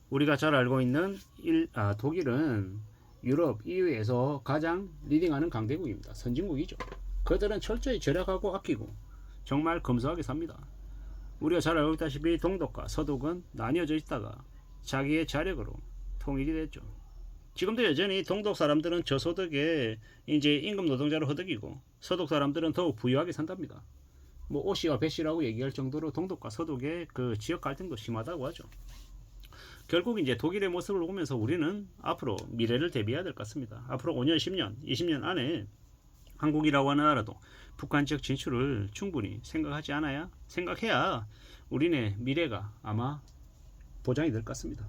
우리가 잘 알고 있는 독일은 유럽 EU에서 가장 리딩하는 강대국입니다. 선진국이죠. 그들은 철저히 절약하고 아끼고 정말 검소하게 삽니다. 우리가 잘 알고 있다시피 동독과 서독은 나뉘어져 있다가 자기의 자력으로 통일이 됐죠. 지금도 여전히 동독 사람들은 저소득의 이제 임금 노동자로 허덕이고 서독 사람들은 더욱 부유하게 산답니다. 뭐 오씨와 배씨라고 얘기할 정도로 동독과 서독의 그 지역 갈등도 심하다고 하죠. 결국 이제 독일의 모습을 보면서 우리는 앞으로 미래를 대비해야 될 것 같습니다. 앞으로 5년, 10년, 20년 안에 한국이라고 하는 나라도 북한 지역 진출을 충분히 생각해야 우리네 미래가 아마 보장이 될 것 같습니다.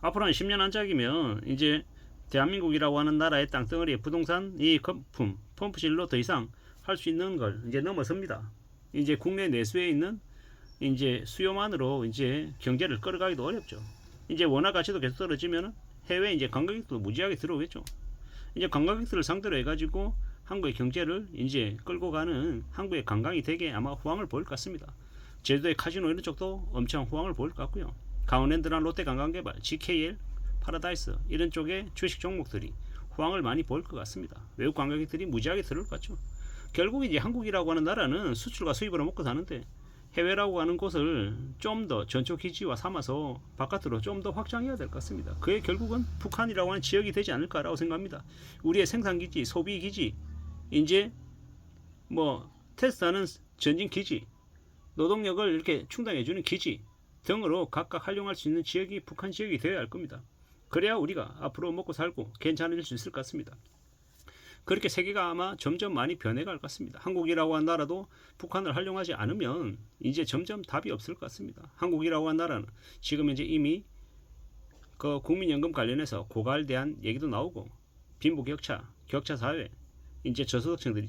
앞으로 한 10년 안짝이면 이제 대한민국이라고 하는 나라의 땅덩어리에 부동산 이 거품, 펌프질로 더 이상 할 수 있는 걸 이제 넘어섭니다. 이제 국내 내수에 있는 이제 수요만으로 이제 경제를 끌어가기도 어렵죠. 이제 원화 가치도 계속 떨어지면 해외 이제 관광객도 무지하게 들어오겠죠. 이제 관광객들을 상대로 해가지고 한국의 경제를 이제 끌고 가는 한국의 관광이 되게 아마 호황을 보일 것 같습니다. 제주도의 카지노 이런 쪽도 엄청 호황을 보일 것 같고요. 강원랜드나 롯데관광개발, GKL, 파라다이스 이런 쪽의 주식 종목들이 호황을 많이 보일 것 같습니다. 외국 관광객들이 무지하게 들어올 것 같죠. 결국 이제 한국이라고 하는 나라는 수출과 수입으로 먹고 사는데 해외라고 하는 곳을 좀 더 전초 기지와 삼아서 바깥으로 좀 더 확장해야 될 것 같습니다. 그게 결국은 북한이라고 하는 지역이 되지 않을까라고 생각합니다. 우리의 생산기지, 소비기지, 이제 뭐 테스트하는 전진기지, 노동력을 이렇게 충당해주는 기지 등으로 각각 활용할 수 있는 지역이 북한 지역이 되어야 할 겁니다. 그래야 우리가 앞으로 먹고 살고 괜찮을 수 있을 것 같습니다. 그렇게 세계가 아마 점점 많이 변해갈 것 같습니다. 한국이라고 한 나라도 북한을 활용하지 않으면 이제 점점 답이 없을 것 같습니다. 한국이라고 한 나라는 지금 이제 이미 그 국민연금 관련해서 고갈에 대한 얘기도 나오고 빈부격차, 격차 사회, 이제 저소득층들이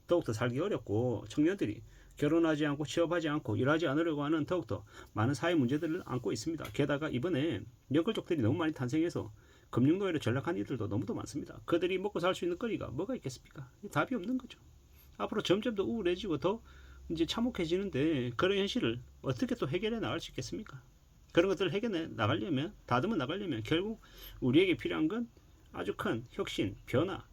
더욱더 살기 어렵고 청년들이 결혼하지 않고 취업하지 않고 일하지 않으려고 하는 더욱더 많은 사회 문제들을 안고 있습니다. 게다가 이번에 연끌족들이 너무 많이 탄생해서 금융노예로 전락한 이들도 너무도 많습니다. 그들이 먹고 살 수 있는 거리가 뭐가 있겠습니까? 답이 없는 거죠. 앞으로 점점 더 우울해지고 더 이제 참혹해지는데 그런 현실을 어떻게 또 해결해 나갈 수 있겠습니까? 그런 것들을 해결해 나가려면 다듬어 나가려면 결국 우리에게 필요한 건 아주 큰 혁신, 변화,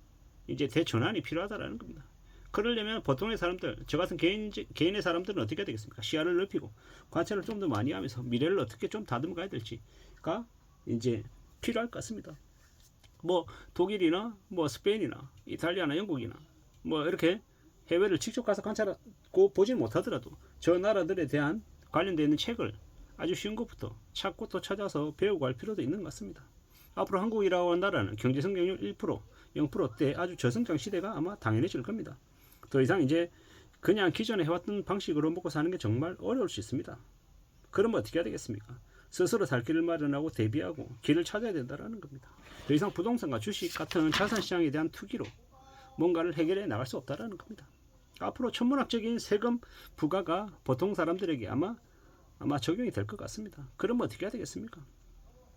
이제 대전환이 필요하다라는 겁니다. 그러려면 보통의 사람들, 저 같은 개인의 사람들은 어떻게 해야 되겠습니까? 시야를 넓히고 관찰을 좀 더 많이 하면서 미래를 어떻게 좀 다듬어 가야 될지가 이제 필요할 것 같습니다. 뭐 독일이나 뭐 스페인이나 이탈리아나 영국이나 뭐 이렇게 해외를 직접 가서 관찰하고 보지 못하더라도 저 나라들에 대한 관련되어 있는 책을 아주 쉬운 것부터 찾고 또 찾아서 배우고 할 필요도 있는 것 같습니다. 앞으로 한국이라고 하는 나라는 경제 성장률 1%, 0%대 아주 저성장 시대가 아마 당연해질 겁니다. 더 이상 이제 그냥 기존에 해왔던 방식으로 먹고 사는 게 정말 어려울 수 있습니다. 그러면 어떻게 해야 되겠습니까? 스스로 살 길을 마련하고 대비하고 길을 찾아야 된다는 겁니다. 더 이상 부동산과 주식 같은 자산시장에 대한 투기로 뭔가를 해결해 나갈 수 없다는 겁니다. 앞으로 천문학적인 세금 부과가 보통 사람들에게 아마 적용이 될 것 같습니다. 그러면 어떻게 해야 되겠습니까?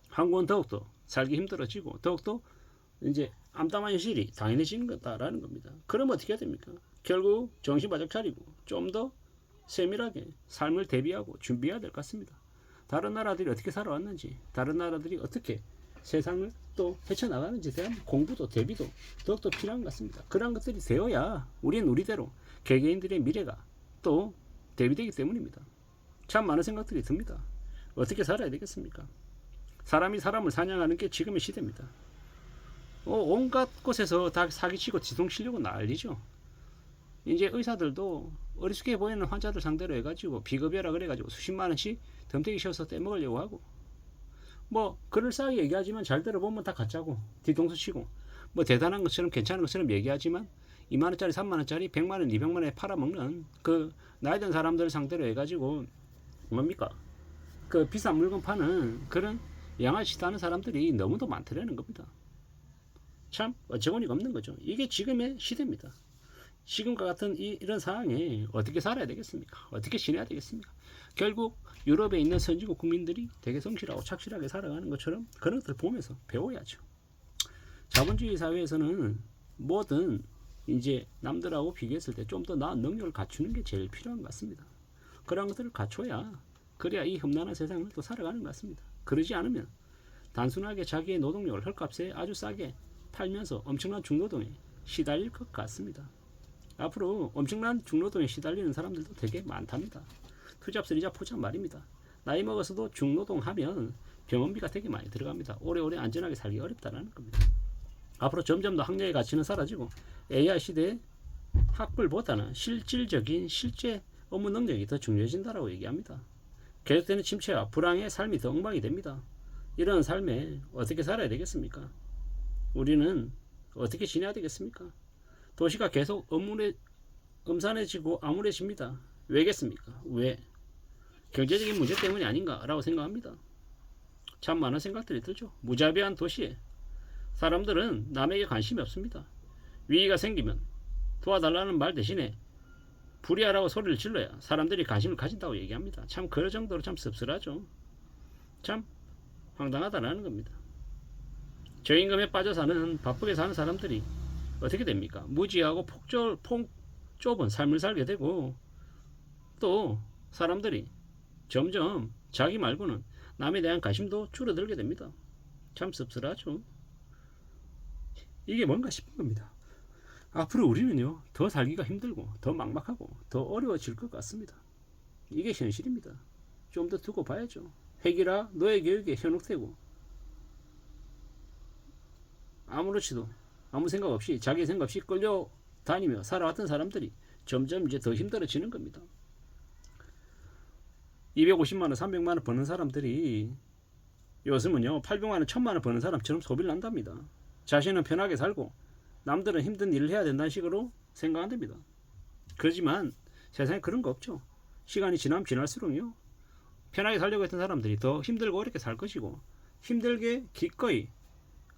한국은 더욱더 살기 힘들어지고 더욱더 이제 암담한 현실이 당연해지는 거다라는 겁니다. 그러면 어떻게 해야 됩니까? 결국 정신 바짝 차리고 좀 더 세밀하게 삶을 대비하고 준비해야 될 것 같습니다. 다른 나라들이 어떻게 살아왔는지, 다른 나라들이 어떻게 세상을 또 헤쳐나가는지에 대한 공부도 대비도 더욱더 필요한 것 같습니다. 그런 것들이 되어야 우리는 우리대로 개개인들의 미래가 또 대비되기 때문입니다. 참 많은 생각들이 듭니다. 어떻게 살아야 되겠습니까? 사람이 사람을 사냥하는 게 지금의 시대입니다. 온갖 곳에서 다 사기치고 뒤통치려고 난리죠. 이제 의사들도 어리숙해 보이는 환자들 상대로 해가지고 비급여라 그래가지고 수십만 원씩 덤태기 씌워서 떼먹으려고 하고 뭐 그럴싸하게 얘기하지만 잘 들어보면 다 가짜고 뒤통수 치고 뭐 대단한 것처럼 괜찮은 것처럼 얘기하지만 2만원짜리 3만원짜리 100만원 200만원에 팔아먹는 그 나이 든 사람들 상대로 해가지고 뭡니까 그 비싼 물건 파는 그런 양아치 하는 사람들이 너무도 많더라는 겁니다. 참 어처구니가 없는 거죠. 이게 지금의 시대입니다. 지금과 같은 이런 상황에 어떻게 살아야 되겠습니까? 어떻게 지내야 되겠습니까? 결국 유럽에 있는 선진국 국민들이 되게 성실하고 착실하게 살아가는 것처럼 그런 것들을 보면서 배워야죠. 자본주의 사회에서는 뭐든 이제 남들하고 비교했을 때 좀 더 나은 능력을 갖추는 게 제일 필요한 것 같습니다. 그런 것들을 갖춰야 그래야 이 험난한 세상을 또 살아가는 것 같습니다. 그러지 않으면 단순하게 자기의 노동력을 헐값에 아주 싸게 팔면서 엄청난 중노동에 시달릴 것 같습니다. 앞으로 엄청난 중노동에 시달리는 사람들도 되게 많답니다. 투잡, 쓰리잡, 포잡 말입니다. 나이 먹어서도 중노동하면 병원비가 되게 많이 들어갑니다. 오래오래 안전하게 살기 어렵다는 겁니다. 앞으로 점점 더 학력의 가치는 사라지고 AI 시대에 학벌보다는 실질적인 실제 업무 능력이 더 중요해진다고 얘기합니다. 계속되는 침체와 불황의 삶이 더 엉망이 됩니다. 이런 삶에 어떻게 살아야 되겠습니까? 우리는 어떻게 지내야 되겠습니까? 도시가 계속 음산해지고 암울해집니다. 왜겠습니까? 왜? 경제적인 문제 때문이 아닌가라고 생각합니다. 참 많은 생각들이 들죠. 무자비한 도시에 사람들은 남에게 관심이 없습니다. 위기가 생기면 도와달라는 말 대신에 불이하라고 소리를 질러야 사람들이 관심을 가진다고 얘기합니다. 참 그 정도로 참 씁쓸하죠. 참 황당하다라는 겁니다. 저임금에 빠져 사는 바쁘게 사는 사람들이 어떻게 됩니까? 무지하고 폭 좁은 삶을 살게 되고 또 사람들이 점점 자기 말고는 남에 대한 관심도 줄어들게 됩니다. 참 씁쓸하죠. 이게 뭔가 싶은 겁니다. 앞으로 우리는요 더 살기가 힘들고 더 막막하고 더 어려워질 것 같습니다. 이게 현실입니다. 좀 더 두고 봐야죠. 핵이라 노예 교육에 현혹되고 아무렇지도 아무 생각 없이 자기 생각 없이 끌려다니며 살아왔던 사람들이 점점 이제 더 힘들어지는 겁니다. 250만원 300만원 버는 사람들이 요즘은요 800만원 1000만원 버는 사람처럼 소비를 한답니다. 자신은 편하게 살고 남들은 힘든 일을 해야 된다는 식으로 생각한답니다. 그렇지만 세상에 그런 거 없죠. 시간이 지나면 지날수록요 편하게 살려고 했던 사람들이 더 힘들고 어렵게 살 것이고 힘들게 기꺼이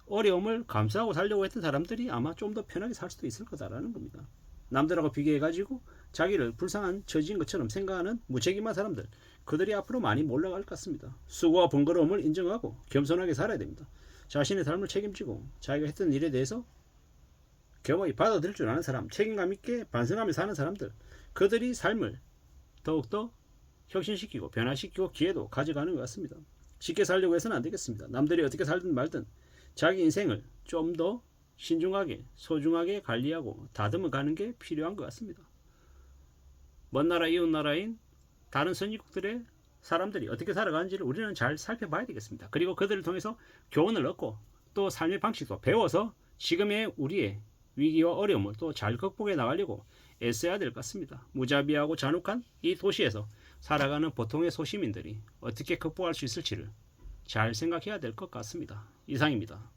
어려움을 감수하고 살려고 했던 사람들이 아마 좀 더 편하게 살 수도 있을 거다라는 겁니다. 남들하고 비교해가지고 자기를 불쌍한 처지인 것처럼 생각하는 무책임한 사람들, 그들이 앞으로 많이 몰려갈 것 같습니다. 수고와 번거로움을 인정하고 겸손하게 살아야 됩니다. 자신의 삶을 책임지고 자기가 했던 일에 대해서 겸허히 받아들일 줄 아는 사람, 책임감 있게 반성하며 사는 사람들, 그들이 삶을 더욱더 혁신시키고 변화시키고 기회도 가져가는 것 같습니다. 쉽게 살려고 해서는 안 되겠습니다. 남들이 어떻게 살든 말든 자기 인생을 좀 더 신중하게 소중하게 관리하고 다듬어 가는 게 필요한 것 같습니다. 먼 나라 이웃 나라인 다른 선진국들의 사람들이 어떻게 살아가는지를 우리는 잘 살펴봐야 되겠습니다. 그리고 그들을 통해서 교훈을 얻고 또 삶의 방식도 배워서 지금의 우리의 위기와 어려움을 또 잘 극복해 나가려고 애써야 될 것 같습니다. 무자비하고 잔혹한 이 도시에서 살아가는 보통의 소시민들이 어떻게 극복할 수 있을지를 잘 생각해야 될 것 같습니다. 이상입니다.